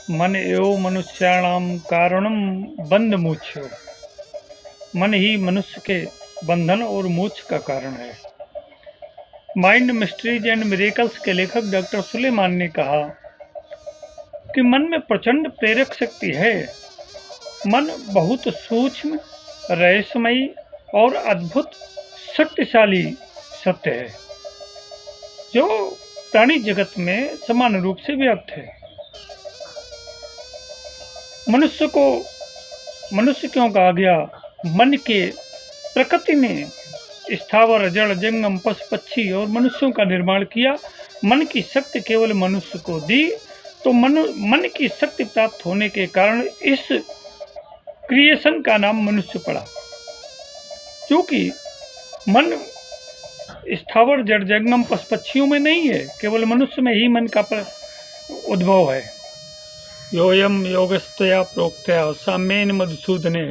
मन एव मनुष्याणाम कारणम बंध मोक्ष। मन ही मनुष्य के बंधन और मोक्ष का कारण है। माइंड मिस्ट्रीज एंड मिरेकल्स के लेखक डॉक्टर सुलेमान ने कहा कि मन में प्रचंड प्रेरक शक्ति है। मन बहुत सूक्ष्म, रहस्यमयी और अद्भुत शक्तिशाली सत्य है जो प्राणी जगत में समान रूप से व्याप्त है। मनुष्य क्यों कहा गया? मन के प्रकृति ने स्थावर, जड़, जंगम, पशु, पक्षी और मनुष्यों का निर्माण किया। मन की शक्ति केवल मनुष्य को दी, तो मन की शक्ति प्राप्त होने के कारण इस क्रिएशन का नाम मनुष्य पड़ा। क्योंकि मन स्थावर, जड़, जंगम, पशु, पक्षियों में नहीं है, केवल मनुष्य में ही मन का उद्भव है। योयम योगस्तया प्रोक्तया साम्येन मधुसूदने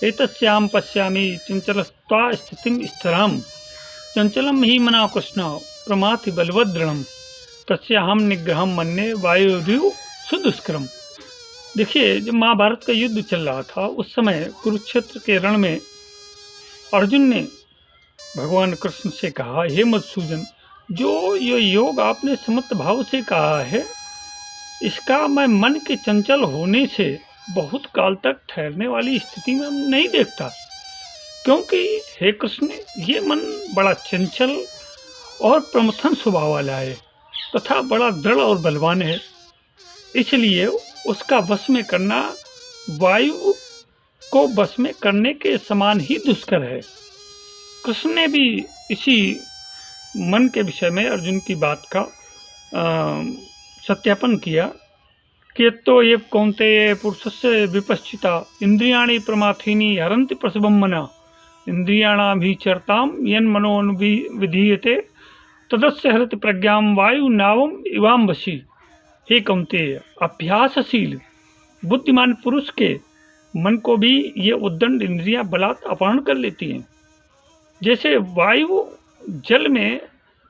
एतस्याम पश्यामि चंचलस्त्वा स्थितिम स्थिराम चंचलम ही मना कृष्ण प्रमाथि बलवद्रणम तस्याहम निग्रहम मन्ये वायुर्यु सुदुष्करम। देखिए, जब महाभारत का युद्ध चल रहा था उस समय कुरुक्षेत्र के रण में अर्जुन ने भगवान कृष्ण से कहा, हे मधुसूदन, जो ये योग आपने समस्त भाव से कहा है, इसका मैं मन के चंचल होने से बहुत काल तक ठहरने वाली स्थिति में नहीं देखता। क्योंकि हे कृष्ण, ये मन बड़ा चंचल और प्रमथन स्वभाव वाला है तथा बड़ा दृढ़ और बलवान है। इसलिए उसका वश में करना वायु को वश में करने के समान ही दुष्कर है। कृष्ण ने भी इसी मन के विषय में अर्जुन की बात का सत्यापन किया कि तो ये कौन्तेय पुरुषस्य विपश्चिता इंद्रियाणि प्रमाथीनि हरन्ति प्रसवं मना इंद्रियाणां भी चरताम यन मनोनुविधीयते तदस्य हरति प्रज्ञां वायु नावम इवाम वशी। हे कौन्तेय, अभ्यासशील बुद्धिमान पुरुष के मन को भी ये उद्दंड इंद्रियां बलात् अपहरण कर लेती हैं। जैसे वायु जल में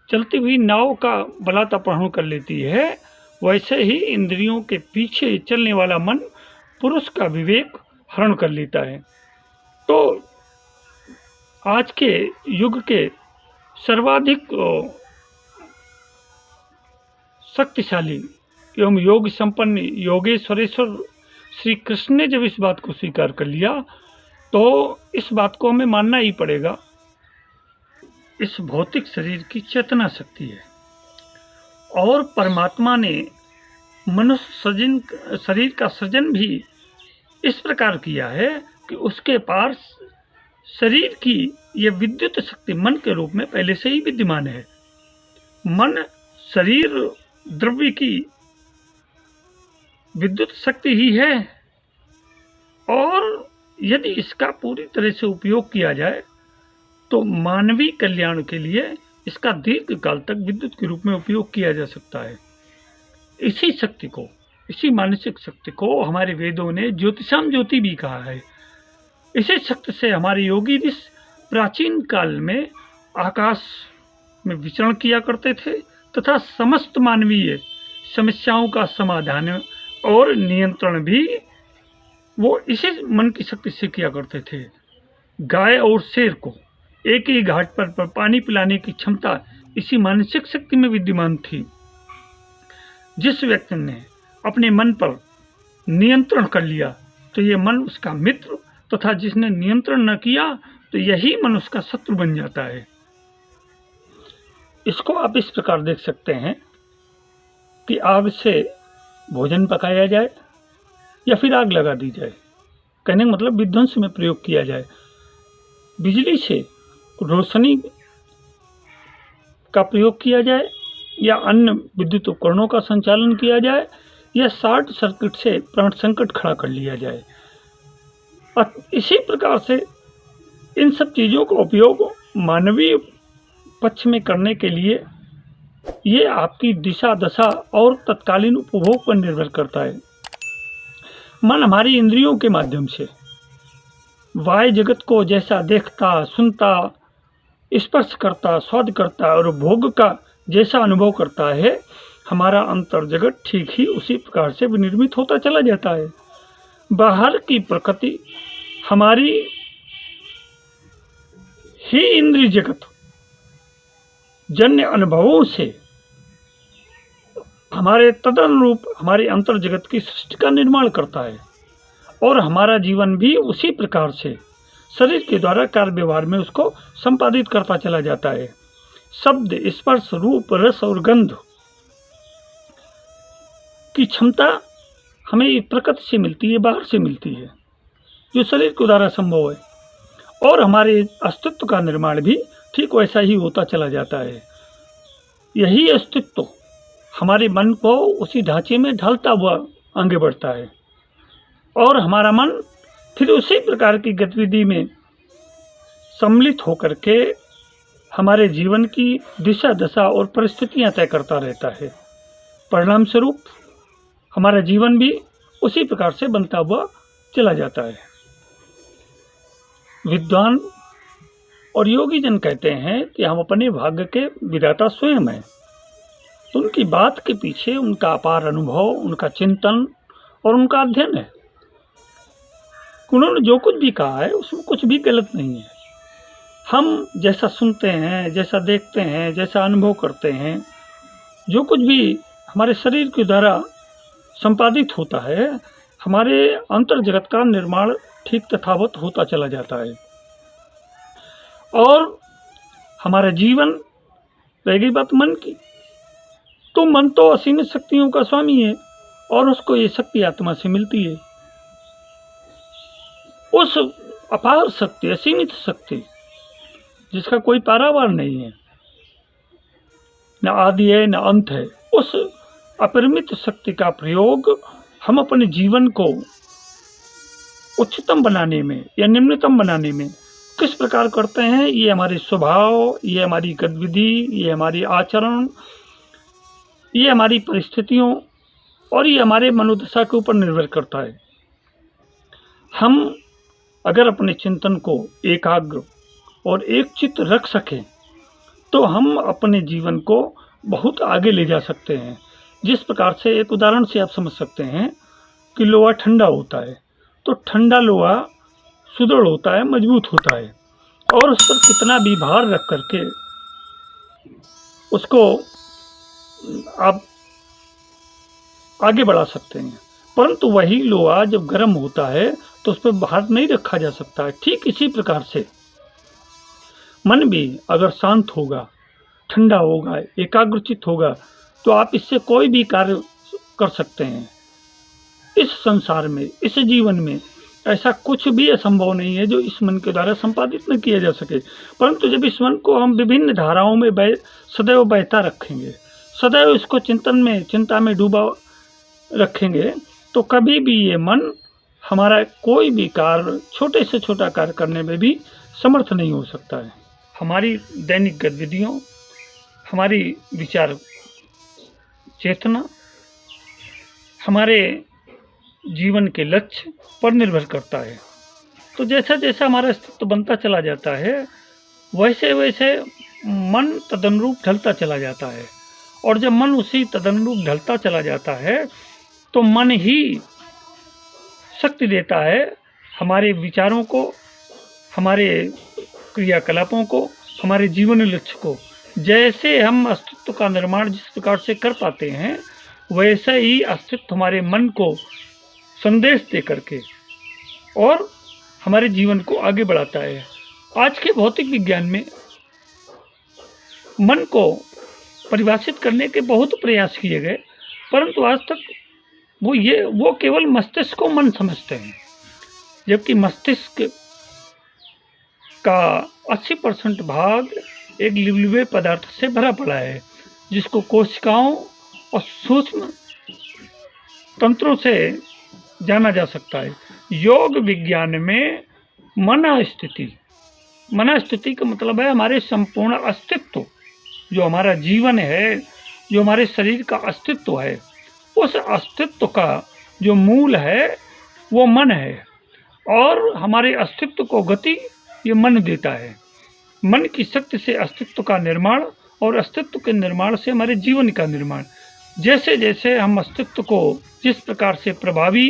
चलती हुई नाव का बलात् अपहरण कर लेती है, वैसे ही इंद्रियों के पीछे चलने वाला मन पुरुष का विवेक हरण कर लेता है। तो आज के युग के सर्वाधिक शक्तिशाली एवं योग संपन्न योगेश्वरेश्वर श्री कृष्ण ने जब इस बात को स्वीकार कर लिया, तो इस बात को हमें मानना ही पड़ेगा। इस भौतिक शरीर की चेतना शक्ति है और परमात्मा ने मनुष्य शरीर का सृजन भी इस प्रकार किया है कि उसके पास शरीर की यह विद्युत शक्ति मन के रूप में पहले से ही विद्यमान है। मन शरीर द्रव्य की विद्युत शक्ति ही है और यदि इसका पूरी तरह से उपयोग किया जाए तो मानवीय कल्याण के लिए इसका दीर्घ काल तक विद्युत के रूप में उपयोग किया जा सकता है। इसी शक्ति को, इसी मानसिक शक्ति को हमारे वेदों ने ज्योतिषाम ज्योति भी कहा है। इसी शक्ति से हमारे योगी ऋषि प्राचीन काल में आकाश में विचरण किया करते थे तथा समस्त मानवीय समस्याओं का समाधान और नियंत्रण भी वो इसी मन की शक्ति से किया करते थे। गाय और शेर को एक ही घाट पर पानी पिलाने की क्षमता इसी मानसिक शक्ति में विद्यमान थी। जिस व्यक्ति ने अपने मन पर नियंत्रण कर लिया तो ये मन उसका मित्र तथा जिसने नियंत्रण न किया तो यही मन उसका शत्रु बन जाता है। इसको आप इस प्रकार देख सकते हैं कि आग से भोजन पकाया जाए या फिर आग लगा दी जाए, कहने का मतलब विध्वंस में प्रयोग किया जाए। बिजली से रोशनी का प्रयोग किया जाए या अन्य विद्युत उपकरणों का संचालन किया जाए या शॉर्ट सर्किट से प्राण संकट खड़ा कर लिया जाए। और इसी प्रकार से इन सब चीज़ों का उपयोग मानवीय पक्ष में करने के लिए ये आपकी दिशा दशा और तत्कालीन उपभोग पर निर्भर करता है। मन हमारी इंद्रियों के माध्यम से बाह्य जगत को जैसा देखता, सुनता, स्पर्श करता, स्वाद करता और भोग का जैसा अनुभव करता है, हमारा अंतर जगत ठीक ही उसी प्रकार से विनिर्मित होता चला जाता है। बाहर की प्रकृति हमारी ही इंद्रिय जगत जन्य अनुभवों से हमारे तदनुरूप हमारे अंतर जगत की सृष्टि का निर्माण करता है, और हमारा जीवन भी उसी प्रकार से शरीर के द्वारा कार्य व्यवहार में उसको संपादित करता चला जाता है। शब्द, स्पर्श, रूप, रस और गंध की क्षमता हमें प्रकृति से मिलती है, बाहर से मिलती है, जो शरीर के द्वारा संभव है, और हमारे अस्तित्व का निर्माण भी ठीक वैसा ही होता चला जाता है। यही अस्तित्व हमारे मन को उसी ढांचे में ढालता हुआ आगे बढ़ता है, और हमारा मन फिर उसी प्रकार की गतिविधि में सम्मिलित होकर के हमारे जीवन की दिशा दशा और परिस्थितियां तय करता रहता है। परिणाम स्वरूप हमारा जीवन भी उसी प्रकार से बनता हुआ चला जाता है। विद्वान और योगी जन कहते हैं कि हम अपने भाग्य के विधाता स्वयं हैं। तो उनकी बात के पीछे उनका अपार अनुभव, उनका चिंतन और उनका अध्ययन है। उन्होंने जो कुछ भी कहा है उसमें कुछ भी गलत नहीं है। हम जैसा सुनते हैं, जैसा देखते हैं, जैसा अनुभव करते हैं, जो कुछ भी हमारे शरीर के द्वारा संपादित होता है, हमारे अंतर जगत का निर्माण ठीक तथावत होता चला जाता है। और हमारा जीवन, रह गई बात मन की, तो मन तो असीमित शक्तियों का स्वामी है, और उसको ये शक्ति आत्मा से मिलती है। उस अपार शक्ति, असीमित शक्ति जिसका कोई पारावार नहीं है, न आदि है न अंत है, उस अपरिमित शक्ति का प्रयोग हम अपने जीवन को उच्चतम बनाने में या निम्नतम बनाने में किस प्रकार करते हैं, ये हमारे स्वभाव, ये हमारी गतिविधि, ये हमारी आचरण, ये हमारी परिस्थितियों और ये हमारे मनोदशा के ऊपर निर्भर करता है। हम अगर अपने चिंतन को एकाग्र और एक चित्त रख सकें तो हम अपने जीवन को बहुत आगे ले जा सकते हैं। जिस प्रकार से, एक उदाहरण से आप समझ सकते हैं कि लोहा ठंडा होता है, तो ठंडा लोहा सुदृढ़ होता है, मजबूत होता है, और उस पर कितना भी भार रख करके उसको आप आगे बढ़ा सकते हैं। परंतु वही लोहा जब गर्म होता है तो उस पर भार नहीं रखा जा सकता है। ठीक इसी प्रकार से मन भी अगर शांत होगा, ठंडा होगा, एकाग्रचित होगा, तो आप इससे कोई भी कार्य कर सकते हैं। इस संसार में, इस जीवन में ऐसा कुछ भी असंभव नहीं है जो इस मन के द्वारा संपादित न किया जा सके। परंतु जब इस मन को हम विभिन्न धाराओं में सदैव बहता रखेंगे, सदैव इसको चिंता में डूबा रखेंगे, तो कभी भी ये मन हमारा कोई भी कार्य, छोटे से छोटा कार्य करने में भी समर्थ नहीं हो सकता है। हमारी दैनिक गतिविधियों, हमारी विचार चेतना, हमारे जीवन के लक्ष्य पर निर्भर करता है। तो जैसा जैसा हमारा अस्तित्व बनता चला जाता है, वैसे वैसे मन तदनुरूप ढलता चला जाता है, और जब मन उसी तदनुरूप ढलता चला जाता है तो मन ही शक्ति देता है हमारे विचारों को, हमारे क्रियाकलापों को, हमारे जीवन लक्ष्य को। जैसे हम अस्तित्व का निर्माण जिस प्रकार से कर पाते हैं, वैसे ही अस्तित्व हमारे मन को संदेश दे करके और हमारे जीवन को आगे बढ़ाता है। आज के भौतिक विज्ञान में मन को परिभाषित करने के बहुत प्रयास किए गए, परंतु आज तक वो केवल मस्तिष्क को मन समझते हैं, जबकि मस्तिष्क का 80% भाग एक लिवलिवे पदार्थ से भरा पड़ा है, जिसको कोशिकाओं और सूक्ष्म तंत्रों से जाना जा सकता है। योग विज्ञान में मनस्थिति का मतलब है हमारे संपूर्ण अस्तित्व, जो हमारा जीवन है, जो हमारे शरीर का अस्तित्व है, उस अस्तित्व का जो मूल है वो मन है, और हमारे अस्तित्व को गति ये मन देता है। मन की शक्ति से अस्तित्व का निर्माण, और अस्तित्व के निर्माण से हमारे जीवन का निर्माण। जैसे जैसे हम अस्तित्व को जिस प्रकार से प्रभावी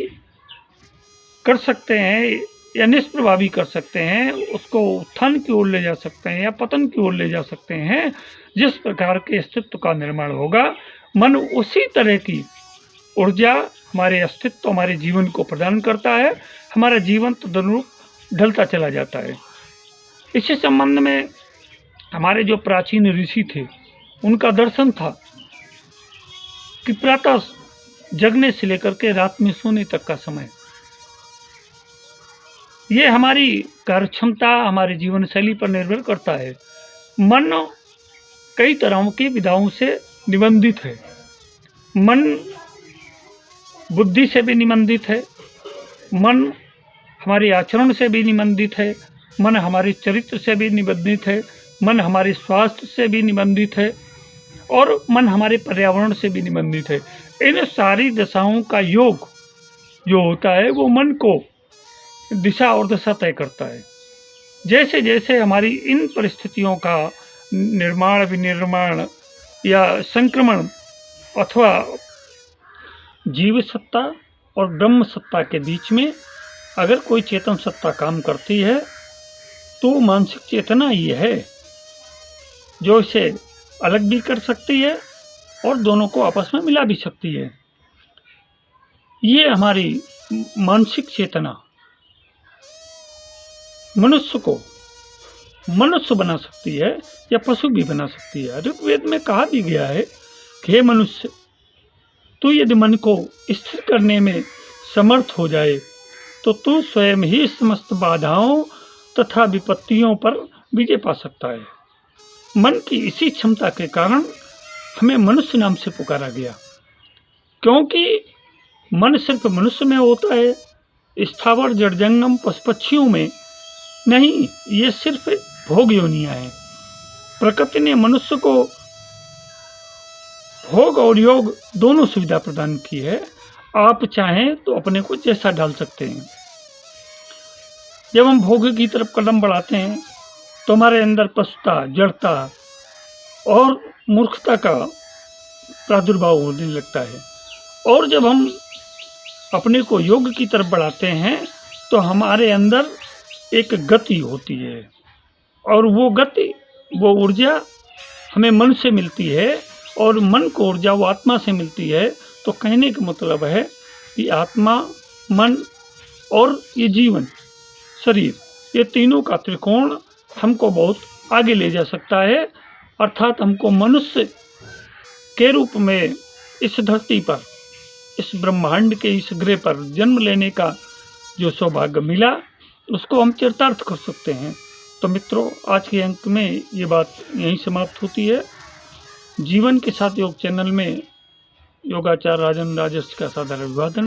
कर सकते हैं या निष्प्रभावी कर सकते हैं, उसको उत्थान की ओर ले जा सकते हैं या पतन की ओर ले जा सकते हैं, जिस प्रकार के अस्तित्व का निर्माण होगा, मन उसी तरह की ऊर्जा हमारे अस्तित्व, हमारे जीवन को प्रदान करता है। हमारा जीवन तदनुरूप ढलता चला जाता है। इसी संबंध में हमारे जो प्राचीन ऋषि थे, उनका दर्शन था कि प्रातः जगने से लेकर के रात में सोने तक का समय, ये हमारी कार्य क्षमता, हमारे जीवन शैली पर निर्भर करता है। मन कई तरह की विधाओं से निबंधित है। मन बुद्धि से भी निबंधित है, मन हमारे आचरण से भी निबंधित है, मन हमारे चरित्र से भी निबंधित है, मन हमारे स्वास्थ्य से भी निबंधित है और मन हमारे पर्यावरण से भी निबंधित है। इन सारी दशाओं का योग जो होता है वो मन को दिशा और दशा तय करता है। जैसे जैसे हमारी इन परिस्थितियों का निर्माण, विनिर्माण या संक्रमण अथवा जीव सत्ता और ब्रह्म सत्ता के बीच में अगर कोई चेतन सत्ता काम करती है तो मानसिक चेतना ये है जो इसे अलग भी कर सकती है और दोनों को आपस में मिला भी सकती है। ये हमारी मानसिक चेतना मनुष्य को मनुष्य बना सकती है या पशु भी बना सकती है। ऋग्वेद में कहा भी गया है कि हे मनुष्य, तू यदि मन को स्थिर करने में समर्थ हो जाए तो तू स्वयं ही समस्त बाधाओं तथा विपत्तियों पर विजय पा सकता है। मन की इसी क्षमता के कारण हमें मनुष्य नाम से पुकारा गया, क्योंकि मन सिर्फ मनुष्य में होता है, स्थावर जड़ जंगम पशु पक्षियों में नहीं। ये सिर्फ भोग योनियां हैं। प्रकृति ने मनुष्य को भोग और योग दोनों सुविधा प्रदान की है। आप चाहें तो अपने को जैसा ढाल सकते हैं। जब हम भोग की तरफ कदम बढ़ाते हैं तो हमारे अंदर पशुता, जड़ता और मूर्खता का प्रादुर्भाव होने लगता है, और जब हम अपने को योग की तरफ बढ़ाते हैं तो हमारे अंदर एक गति होती है, और वो गति, वो ऊर्जा हमें मन से मिलती है और मन को ऊर्जा वो आत्मा से मिलती है। तो कहने का मतलब है कि आत्मा, मन और ये जीवन, शरीर, ये तीनों का त्रिकोण हमको बहुत आगे ले जा सकता है। अर्थात हमको मनुष्य के रूप में इस धरती पर, इस ब्रह्मांड के इस ग्रह पर जन्म लेने का जो सौभाग्य मिला, उसको हम चरितार्थ कर सकते हैं। तो मित्रों, आज के अंक में ये बात यहीं समाप्त होती है। जीवन के साथ योग चैनल में योगाचार्य राजन राजस का सादर अभिवादन।